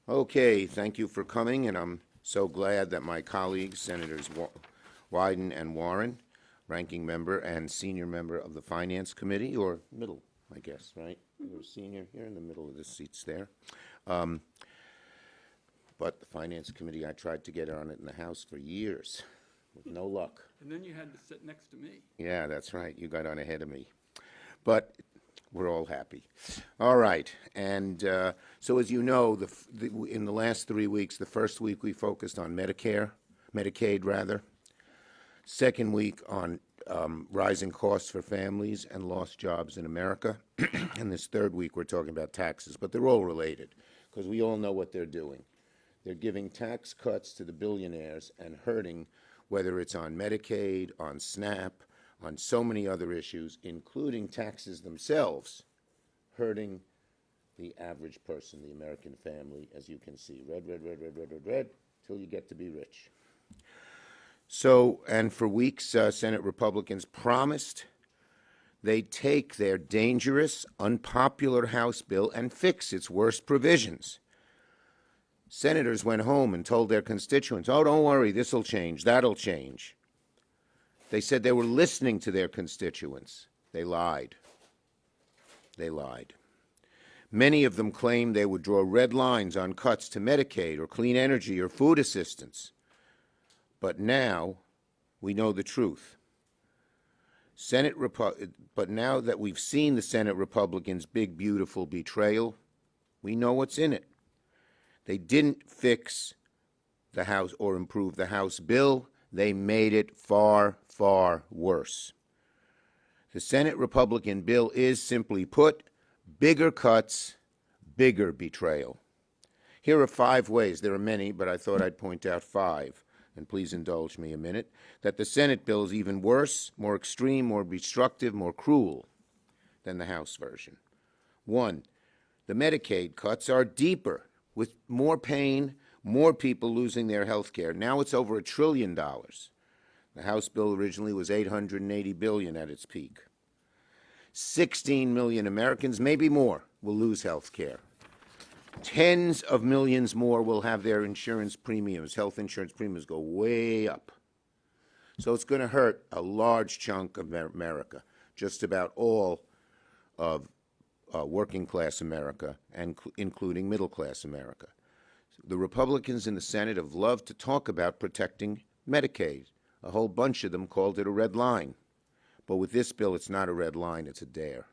Okay, thank you for coming, and I'm so glad that my colleagues, Senators Wyden and Warren, ranking member and senior member of the Finance Committee, or middle, I guess, right? You're a senior, you're in the middle of the seats there. Um, but the Finance Committee, I tried to get on it in the House for years, with no luck. And then you had to sit next to me. Yeah, that's right, you got on ahead of me. But we're all happy. All right, and so as you know, in the last 3 weeks, the first week we focused on Medicaid rather. Second week on rising costs for families and lost jobs in America. And this third week we're talking about taxes, but they're all related because we all know what they're doing. They're giving tax cuts to the billionaires and hurting, whether it's on Medicaid, on SNAP, on so many other issues, including taxes themselves, hurting the average person, the American family, as you can see. Red, red, red, red, red, red, red, till you get to be rich. So, and for weeks, Senate Republicans promised they'd take their dangerous, unpopular House bill and fix its worst provisions. Senators went home and told their constituents, oh, don't worry, this'll change, that'll change. They said they were listening to their constituents. They lied. They lied. Many of them claimed they would draw red lines on cuts to Medicaid or clean energy or food assistance. But now we know the truth. But now that we've seen the Senate Republicans' big, beautiful betrayal, we know what's in it. They didn't fix the House or improve the House bill. They made it far, far worse. The Senate Republican bill is, simply put, bigger cuts, bigger betrayal. Here are 5 ways, there are many, but I thought I'd point out 5, and please indulge me a minute, that the Senate bill is even worse, more extreme, more destructive, more cruel than the House version. 1, the Medicaid cuts are deeper, with more pain, more people losing their health care. Now it's over $1 trillion. The House bill originally was $880 billion at its peak. 16 million Americans, maybe more, will lose health care. Tens of millions more will have their insurance premiums, health insurance premiums, go way up. So it's going to hurt a large chunk of America, just about all of working class America, and including middle class America. The Republicans in the Senate have loved to talk about protecting Medicaid. A whole bunch of them called it a red line. But with this bill, it's not a red line, it's a dare.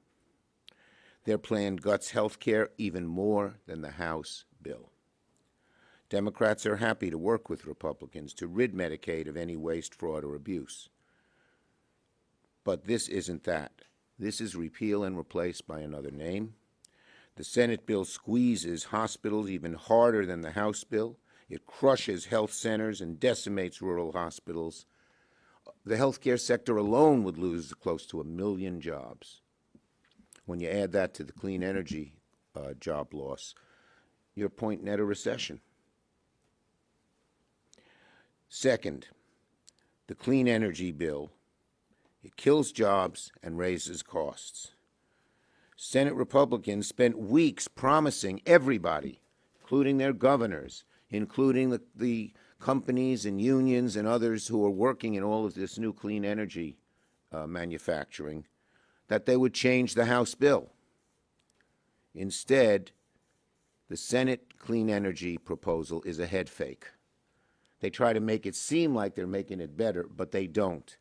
Their plan guts health care even more than the House bill. Democrats are happy to work with Republicans to rid Medicaid of any waste, fraud, or abuse. But this isn't that. This is repeal and replace by another name. The Senate bill squeezes hospitals even harder than the House bill. It crushes health centers and decimates rural hospitals. The healthcare sector alone would lose close to 1 million jobs. When you add that to the clean energy job loss, you're pointing at a recession. Second, the clean energy bill, it kills jobs and raises costs. Senate Republicans spent weeks promising everybody, including their governors, including the companies and unions and others who are working in all of this new clean energy manufacturing, that they would change the House bill. Instead, the Senate clean energy proposal is a head fake. They try to make it seem like they're making it better, but they don't,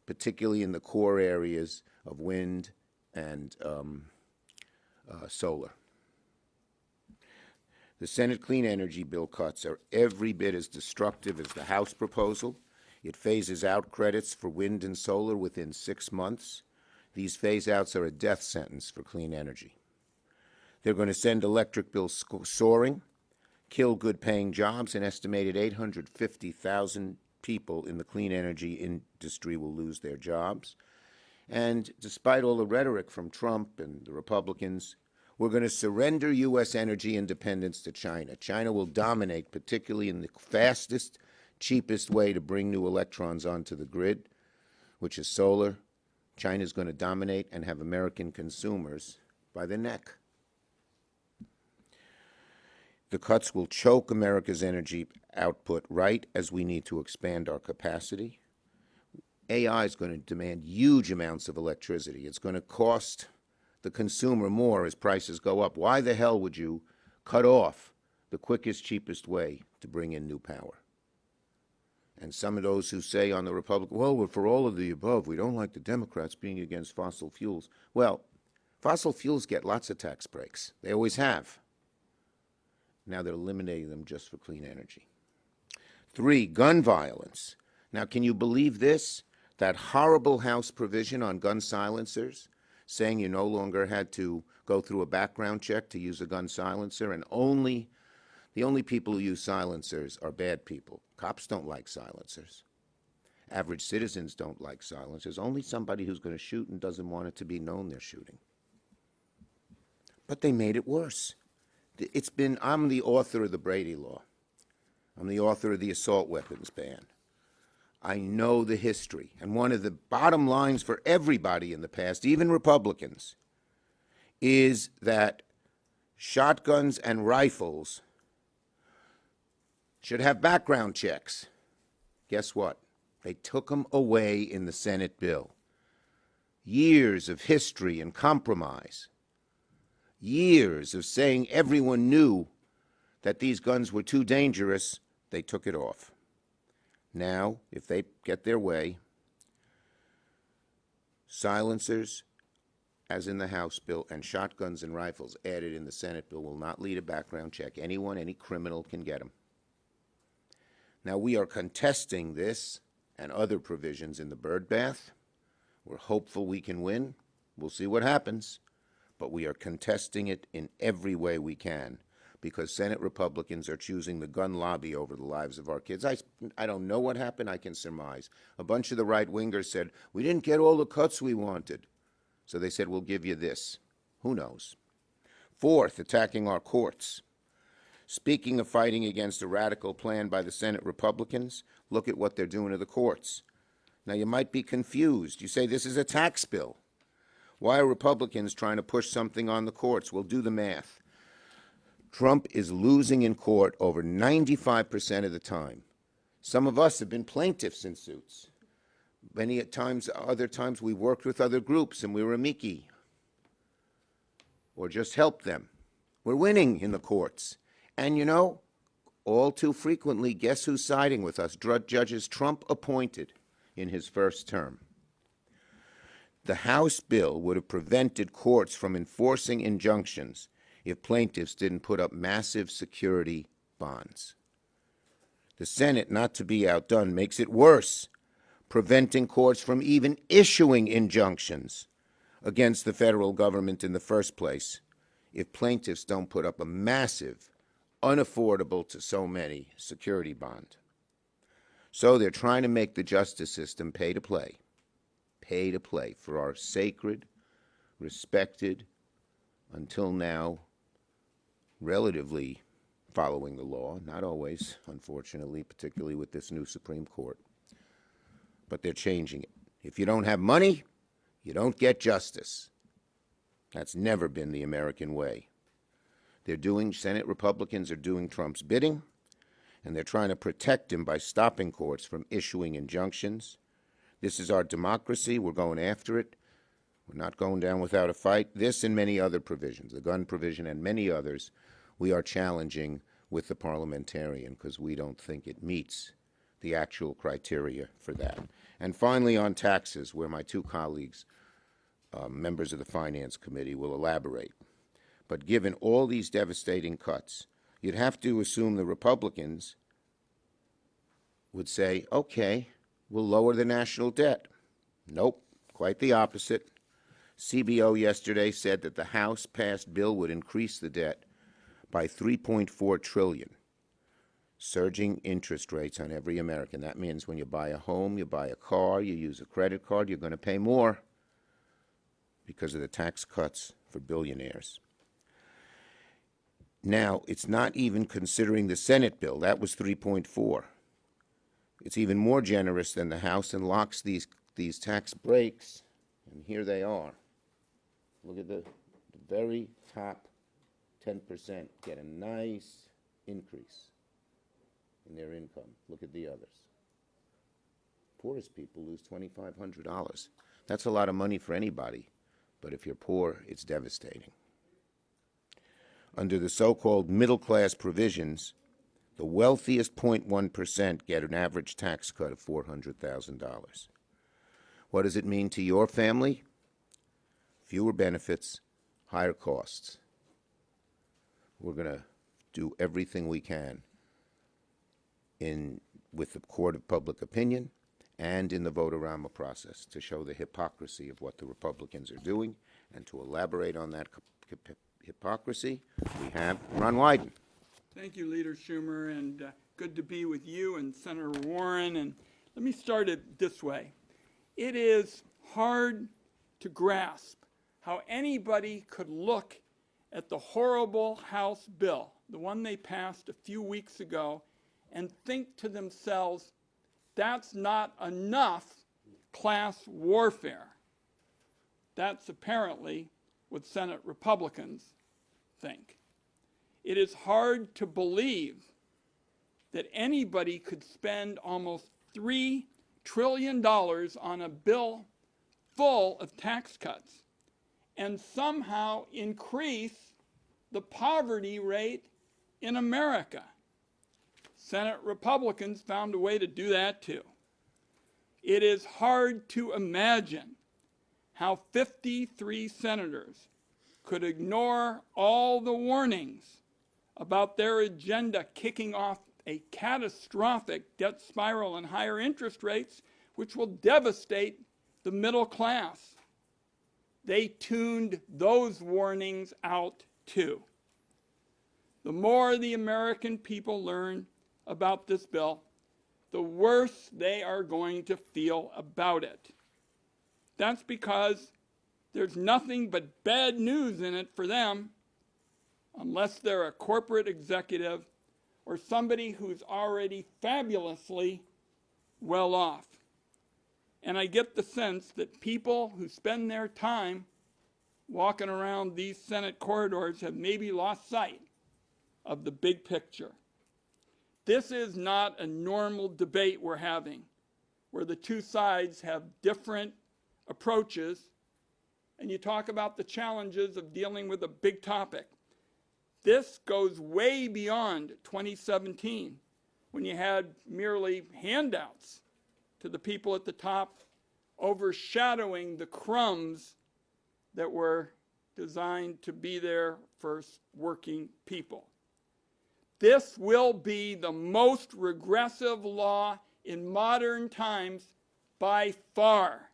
particularly in the core areas of wind and solar. The Senate clean energy bill cuts are every bit as destructive as the House proposal. It phases out credits for wind and solar within 6 months. These phase-outs are a death sentence for clean energy. They're going to send electric bills soaring, kill good-paying jobs. An estimated 850,000 people in the clean energy industry will lose their jobs. And despite all the rhetoric from Trump and the Republicans, we're going to surrender U.S. energy independence to China. China will dominate, particularly in the fastest, cheapest way to bring new electrons onto the grid, which is solar. China's going to dominate and have American consumers by the neck. The cuts will choke America's energy output right as we need to expand our capacity. AI is going to demand huge amounts of electricity. It's going to cost the consumer more as prices go up. Why the hell would you cut off the quickest, cheapest way to bring in new power? And some of those who say on the Republican, well, we're for all of the above. We don't like the Democrats being against fossil fuels. Well, fossil fuels get lots of tax breaks. They always have. Now they're eliminating them just for clean energy. 3, gun violence. Now, can you believe this? That horrible House provision on gun silencers, saying you no longer had to go through a background check to use a gun silencer, and the only people who use silencers are bad people. Cops don't like silencers. Average citizens don't like silencers. Only somebody who's going to shoot and doesn't want it to be known they're shooting. But they made it worse. I'm the author of the Brady Law. I'm the author of the assault weapons ban. I know the history. And one of the bottom lines for everybody in the past, even Republicans, is that shotguns and rifles should have background checks. Guess what? They took them away in the Senate bill. Years of history and compromise. Years of saying everyone knew that these guns were too dangerous, they took it off. Now, if they get their way, silencers, as in the House bill, and shotguns and rifles added in the Senate bill will not lead a background check. Anyone, any criminal can get them. Now, we are contesting this and other provisions in the birdbath. We're hopeful we can win. We'll see what happens. But we are contesting it in every way we can because Senate Republicans are choosing the gun lobby over the lives of our kids. I don't know what happened. I can surmise. A bunch of the right-wingers said, we didn't get all the cuts we wanted. So they said, we'll give you this. Who knows? 4th, attacking our courts. Speaking of fighting against a radical plan by the Senate Republicans, look at what they're doing to the courts. Now, you might be confused. You say, this is a tax bill. Why are Republicans trying to push something on the courts? We'll do the math. Trump is losing in court over 95% of the time. Some of us have been plaintiffs in suits. Many times, other times, we worked with other groups and we were amici or just helped them. We're winning in the courts. And you know, all too frequently, guess who's siding with us? Judges Trump appointed in his first term. The House bill would have prevented courts from enforcing injunctions if plaintiffs didn't put up massive security bonds. The Senate, not to be outdone, makes it worse, preventing courts from even issuing injunctions against the federal government in the first place if plaintiffs don't put up a massive, unaffordable to so many security bond. So they're trying to make the justice system pay to play for our sacred, respected, until now, relatively following the law, not always, unfortunately, particularly with this new Supreme Court. But they're changing it. If you don't have money, you don't get justice. That's never been the American way. Senate Republicans are doing Trump's bidding, and they're trying to protect him by stopping courts from issuing injunctions. This is our democracy. We're going after it. We're not going down without a fight. This and many other provisions, the gun provision and many others, we are challenging with the parliamentarian because we don't think it meets the actual criteria for that. And finally, on taxes, where my 2 colleagues, members of the Finance Committee, will elaborate. But given all these devastating cuts, you'd have to assume the Republicans would say, okay, we'll lower the national debt. Nope, quite the opposite. CBO yesterday said that the House-passed bill would increase the debt by $3.4 trillion, surging interest rates on every American. That means when you buy a home, you buy a car, you use a credit card, you're going to pay more because of the tax cuts for billionaires. Now, it's not even considering the Senate bill. That was 3.4. It's even more generous than the House and locks these tax breaks, and here they are. Look at the very top 10% get a nice increase in their income. Look at the others. Poorest people lose $2,500. That's a lot of money for anybody, but if you're poor, it's devastating. Under the so-called middle-class provisions, the wealthiest 0.1% get an average tax cut of $400,000. What does it mean to your family? Fewer benefits, higher costs. We're going to do everything we can with the court of public opinion and in the vote-a-rama process to show the hypocrisy of what the Republicans are doing. And to elaborate on that hypocrisy, we have Ron Wyden. Thank you, Leader Schumer, and good to be with you and Senator Warren. And let me start it this way. It is hard to grasp how anybody could look at the horrible House bill, the one they passed a few weeks ago, and think to themselves, that's not enough class warfare. That's apparently what Senate Republicans think. It is hard to believe that anybody could spend almost $3 trillion on a bill full of tax cuts and somehow increase the poverty rate in America. Senate Republicans found a way to do that too. It is hard to imagine how 53 senators could ignore all the warnings about their agenda kicking off a catastrophic debt spiral and higher interest rates, which will devastate the middle class. They tuned those warnings out too. The more the American people learn about this bill, the worse they are going to feel about it. That's because there's nothing but bad news in it for them, unless they're a corporate executive or somebody who's already fabulously well off. And I get the sense that people who spend their time walking around these Senate corridors have maybe lost sight of the big picture. This is not a normal debate we're having, where the two sides have different approaches, and you talk about the challenges of dealing with a big topic. This goes way beyond 2017, when you had merely handouts to the people at the top, overshadowing the crumbs that were designed to be there for working people. This will be the most regressive law in modern times by far.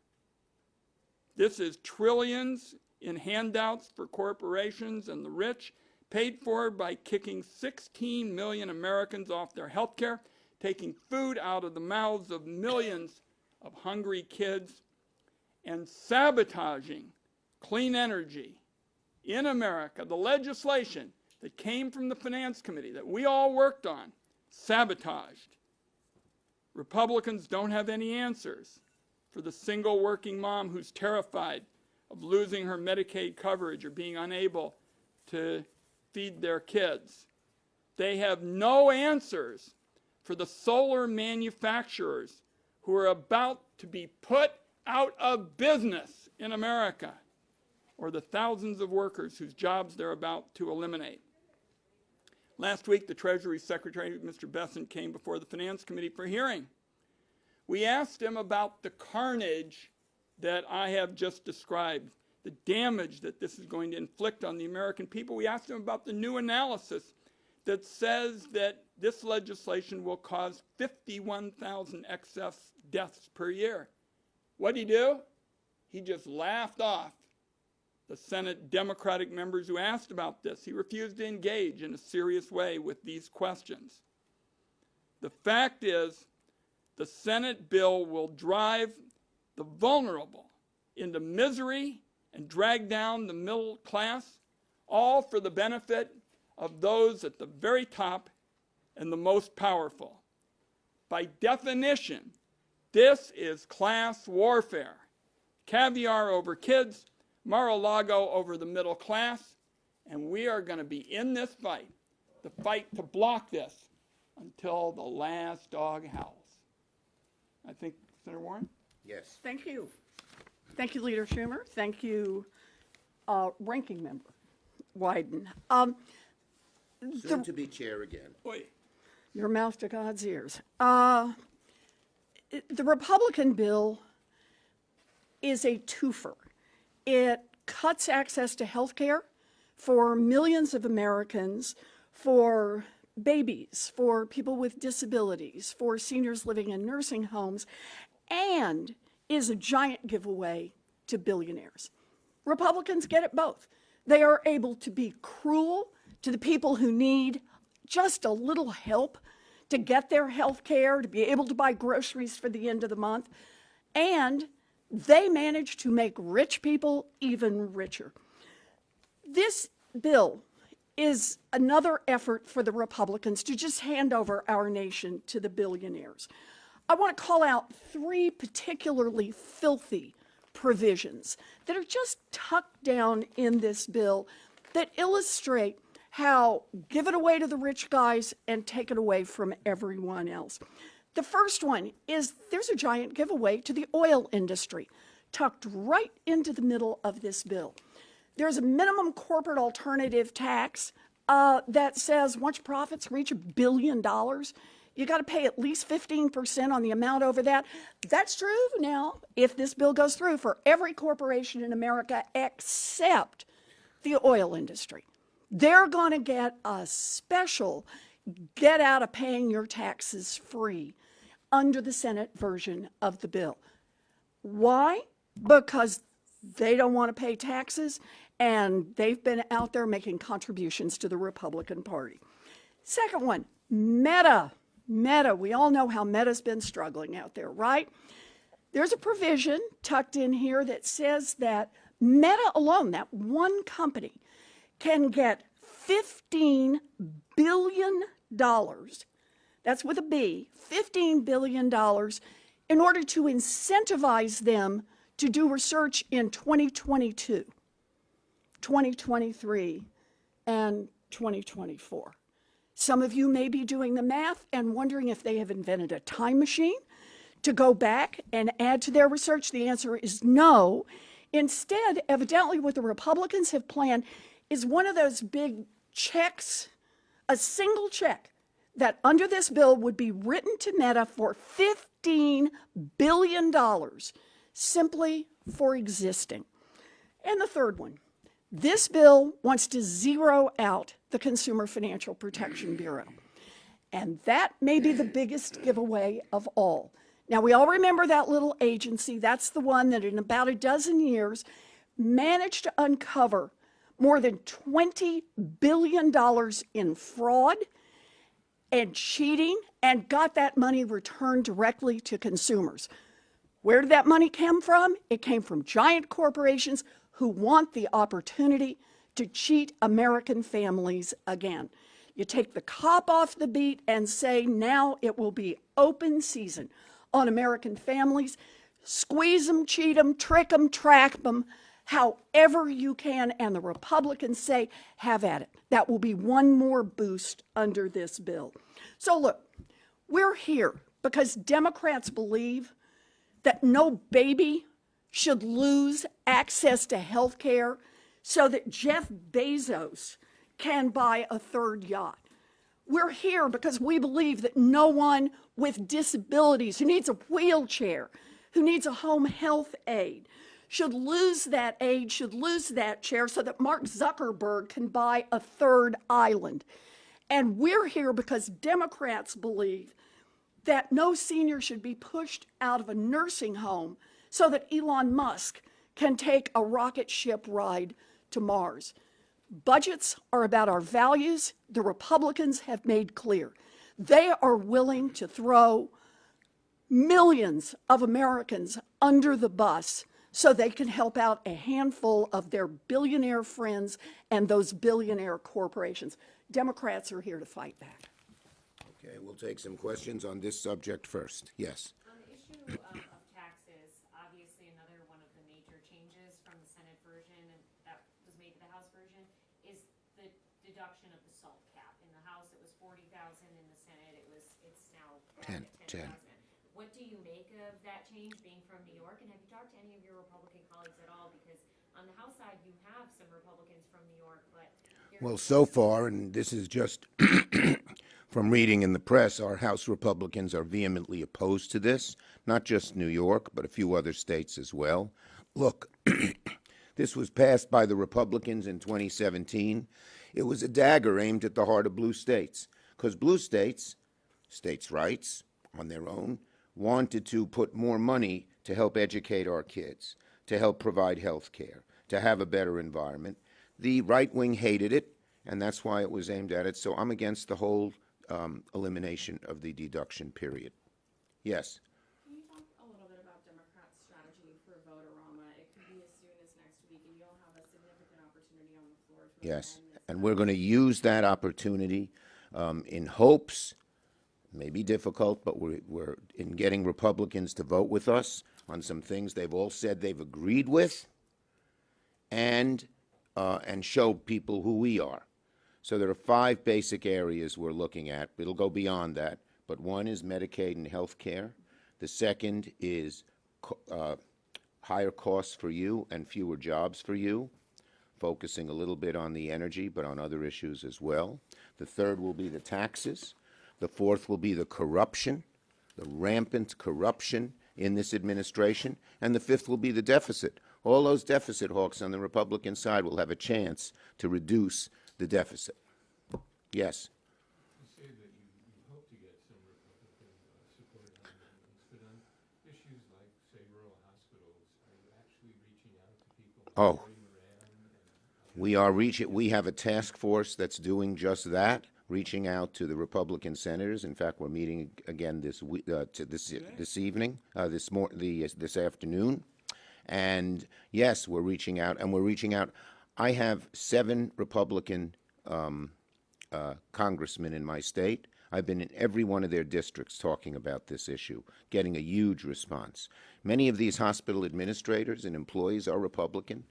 This is trillions in handouts for corporations and the rich, paid for by kicking 16 million Americans off their health care, taking food out of the mouths of millions of hungry kids, and sabotaging clean energy in America. The legislation that came from the Finance Committee that we all worked on, sabotaged. Republicans don't have any answers for the single working mom who's terrified of losing her Medicaid coverage or being unable to feed their kids. They have no answers for the solar manufacturers who are about to be put out of business in America, or the thousands of workers whose jobs they're about to eliminate. Last week, the Treasury Secretary, Mr. Bessent, came before the Finance Committee for hearing. We asked him about the carnage that I have just described, the damage that this is going to inflict on the American people. We asked him about the new analysis that says that this legislation will cause 51,000 excess deaths per year. What did he do? He just laughed off the Senate Democratic members who asked about this. He refused to engage in a serious way with these questions. The fact is, the Senate bill will drive the vulnerable into misery and drag down the middle class, all for the benefit of those at the very top and the most powerful. By definition, this is class warfare. Caviar over kids, Mar-a-Lago over the middle class, and we are going to be in this fight to fight to block this until the last dog howls. I think, Senator Warren? Yes. Thank you. Thank you, Leader Schumer. Thank you, Ranking Member Wyden. Soon to be chair again. Oi. Your mouth to God's ears. The Republican bill is a twofer. It cuts access to health care for millions of Americans, for babies, for people with disabilities, for seniors living in nursing homes, and is a giant giveaway to billionaires. Republicans get it both. They are able to be cruel to the people who need just a little help to get their health care, to be able to buy groceries for the end of the month, and they manage to make rich people even richer. This bill is another effort for the Republicans to just hand over our nation to the billionaires. I want to call out three particularly filthy provisions that are just tucked down in this bill that illustrate how give it away to the rich guys and take it away from everyone else. The first one is there's a giant giveaway to the oil industry, tucked right into the middle of this bill. There's a minimum corporate alternative tax that says once profits reach $1 billion, you got to pay at least 15% on the amount over that. That's true now, if this bill goes through, for every corporation in America except the oil industry. They're going to get a special get out of paying your taxes free under the Senate version of the bill. Why? Because they don't want to pay taxes, and they've been out there making contributions to the Republican Party. Second one, Meta. We all know how Meta's been struggling out there, right? There's a provision tucked in here that says that Meta alone, that one company, can get $15 billion, that's with a B, $15 billion, in order to incentivize them to do research in 2022, 2023, and 2024. Some of you may be doing the math and wondering if they have invented a time machine to go back and add to their research. The answer is no. Instead, evidently what the Republicans have planned is one of those big checks, a single check that under this bill would be written to Meta for $15 billion simply for existing. And the third one, this bill wants to zero out the Consumer Financial Protection Bureau. And that may be the biggest giveaway of all. Now, we all remember that little agency. That's the one that in about a dozen years managed to uncover more than $20 billion in fraud and cheating and got that money returned directly to consumers. Where did that money come from? It came from giant corporations who want the opportunity to cheat American families again. You take the cop off the beat and say now it will be open season on American families. Squeeze them, cheat them, trick them, track them, however you can, and the Republicans say, have at it. That will be one more boost under this bill. So look, we're here because Democrats believe that no baby should lose access to health care so that Jeff Bezos can buy a third yacht. We're here because we believe that no one with disabilities, who needs a wheelchair, who needs a home health aid, should lose that aid, should lose that chair so that Mark Zuckerberg can buy a third island. And we're here because Democrats believe that no senior should be pushed out of a nursing home so that Elon Musk can take a rocket ship ride to Mars. Budgets are about our values. The Republicans have made clear they are willing to throw millions of Americans under the bus so they can help out a handful of their billionaire friends and those billionaire corporations. Democrats are here to fight back. Okay, we'll take some questions on this subject first. Yes. On the issue of taxes, obviously another one of the major changes from the Senate version and that was made to the House version is the deduction of the SALT cap. In the House correct, 10. 10,000. What do you make of that change being from New York? And have you talked to any of your Republican colleagues at all? Because on the House side, you have some Republicans from New York, but Well, so far, and this is just from reading in the press, our House Republicans are vehemently opposed to this, not just New York, but a few other states as well. Look, this was passed by the Republicans in 2017. It was a dagger aimed at the heart of blue states, because blue states, states' rights on their own, wanted to put more money to help educate our kids, to help provide health care, to have a better environment. The right wing hated it, and that's why it was aimed at it. So I'm against the whole elimination of the deduction period. Yes. Can you talk a little bit about Democrats' strategy for Vote-A-Rama? It could be as soon as next week, and you'll have a significant opportunity on the floor to Yes, amend this. and we're going to use that opportunity in hopes, maybe difficult, but we're in getting Republicans to vote with us on some things they've all said they've agreed with, and show people who we are. So there are 5 basic areas we're looking at. It'll go beyond that, but one is Medicaid and health care. The second is higher costs for you and fewer jobs for you, focusing a little bit on the energy, but on other issues as well. The third will be the taxes. The fourth will be the corruption, the rampant corruption in this administration. And the fifth will be the deficit. All those deficit hawks on the Republican side will have a chance to reduce the deficit. Yes. You say that you hope to get some Republican support on amendments, but on issues like, say, rural hospitals, are you actually reaching out to people like Oh. Ray Moran and We have a task force that's doing just that, reaching out to the Republican senators. In fact, we're meeting again this evening, this afternoon. And yes, we're reaching out, I have 7 Republican congressmen in my state. I've been in every one of their districts talking about this issue, getting a huge response. Many of these hospital administrators and employees are Republican.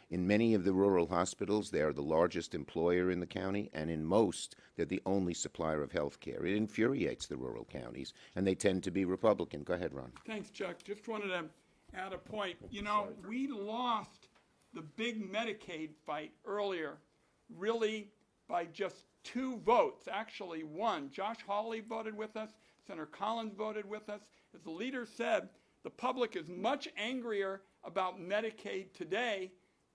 In many of the rural hospitals, they are the largest employer in the county, and in most, they're the only supplier of health care. It infuriates the rural counties, and they tend to be Republican. Go ahead, Ron. Thanks, Chuck. Just wanted to add a point. You know, we lost the big Medicaid fight earlier, really by just 2 votes, actually 1. Josh Hawley voted with us, Senator Collins voted with us. As the leader said, the public is much angrier about Medicaid today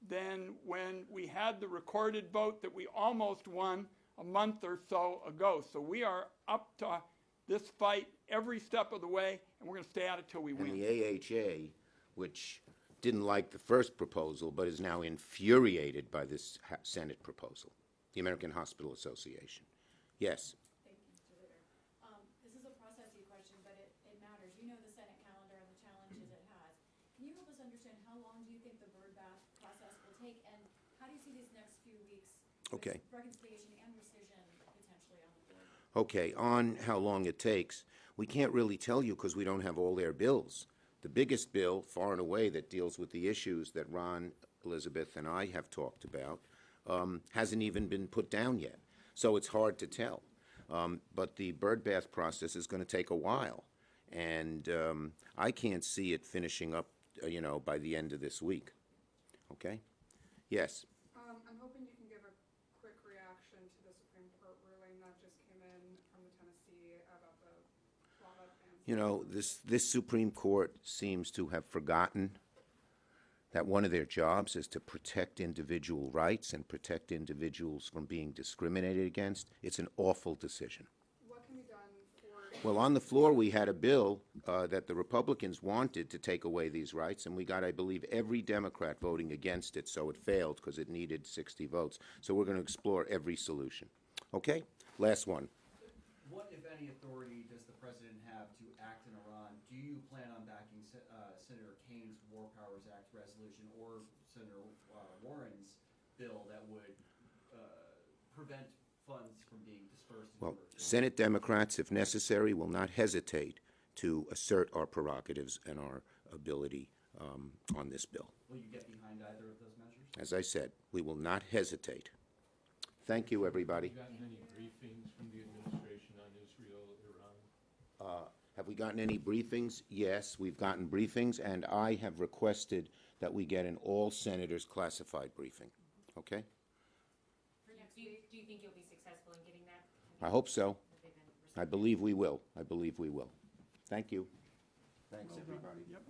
than when we had the recorded vote that we almost won a month or so ago. So we are up to this fight every step of the way, and we're going to stay at it till we And win. the AHA, which didn't like the first proposal, but is now infuriated by this Senate proposal, the American Hospital Association. Yes. Thank you, Mr. Leader. This is a processy question, but it matters. You know the Senate calendar and the challenges it has. Can you help us understand how long do you think the bird bath process will take, and how do you see these next few weeks with Okay. reconciliation and rescission potentially on the board? Okay, on how long it takes, we can't really tell you because we don't have all their bills. The biggest bill, far and away, that deals with the issues that Ron, Elizabeth, and I have talked about, hasn't even been put down yet. So it's hard to tell. But the bird bath process is going to take a while. And I can't see it finishing up, by the end of this week. Okay? Yes. I'm hoping you can give a quick reaction to the Supreme Court ruling that just came in from the Tennessee about the flawed and This Supreme Court seems to have forgotten that one of their jobs is to protect individual rights and protect individuals from being discriminated against. It's an awful decision. what can be done for Well, on the floor, we had a bill that the Republicans wanted to take away these rights, and we got, I believe, every Democrat voting against it, so it failed because it needed 60 votes. So we're going to explore every solution. Okay? Last one. What, if any, authority does the president have to act in Iran? Do you plan on backing Senator Kane's War Powers Act resolution or Senator Warren's bill that would prevent funds from being dispersed? Well, Senate Democrats, if necessary, will not hesitate to assert our prerogatives and our ability on this bill. Will you get behind either of those measures? As I said, we will not hesitate. Thank you, everybody. have you gotten any briefings from the administration on Israel, Iran? Have we gotten any briefings? Yes, we've gotten briefings, and I have requested that we get an all senators classified briefing, okay? Do you think you'll be successful in getting that? I hope so. Have they been I believe we will. I believe we will. Thank you. Thanks, everybody. Yep.